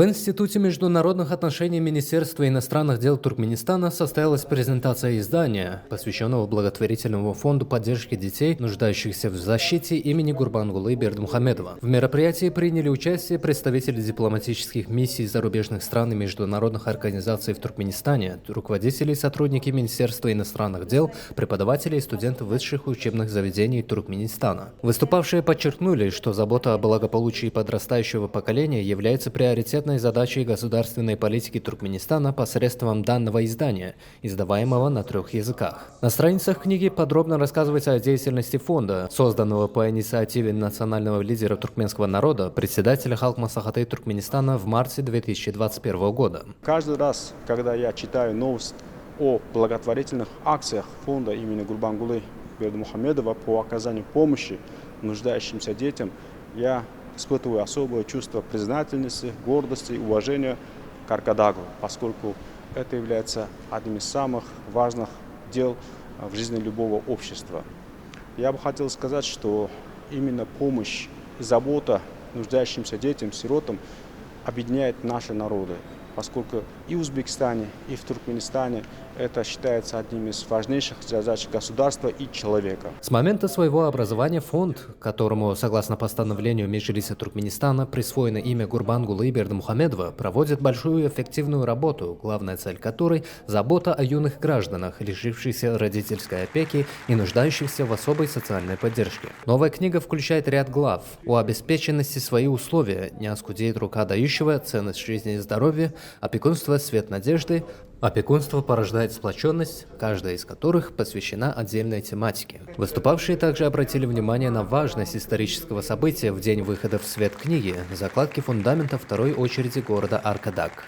В Институте международных отношений Министерства иностранных дел Туркменистана состоялась презентация издания, посвященного благотворительному фонду поддержки детей, нуждающихся в защите имени Гурбангулы Бердмухамедова. В мероприятии приняли участие представители дипломатических миссий зарубежных стран и международных организаций в Туркменистане, руководители и сотрудники Министерства иностранных дел, преподаватели и студенты высших учебных заведений Туркменистана. Выступавшие подчеркнули, что забота о благополучии подрастающего поколения является приоритетной задачей государственной политики Туркменистана посредством данного издания, издаваемого на 3 языках. На страницах книги подробно рассказывается о деятельности фонда, созданного по инициативе национального лидера туркменского народа, председателя Халк Маслахаты Туркменистана в марте 2021 года. Каждый раз, когда я читаю новость о благотворительных акциях фонда имени Гурбангулы Бердмухамедова по оказанию помощи нуждающимся детям, я испытываю особое чувство признательности, гордости и уважения к Аркадагу, поскольку это является одним из самых важных дел в жизни любого общества. Я бы хотел сказать, что именно помощь и забота нуждающимся детям, сиротам объединяет наши народы, поскольку и в Узбекистане, и в Туркменистане это считается одним из важнейших задач государства и человека. С момента своего образования фонд, которому, согласно постановлению Меджлиса Туркменистана, присвоено имя Гурбангулы Бердмухамедова, проводит большую и эффективную работу, главная цель которой – забота о юных гражданах, лишившихся родительской опеки и нуждающихся в особой социальной поддержке. Новая книга включает ряд глав о обеспеченности своих условий, не оскудеет рука дающего, ценность жизни и здоровья, опекунство – свет надежды. Опекунство порождает сплоченность, каждая из которых посвящена отдельной тематике. Выступавшие также обратили внимание на важность исторического события в день выхода в свет книги – закладки фундамента второй очереди города Аркадаг.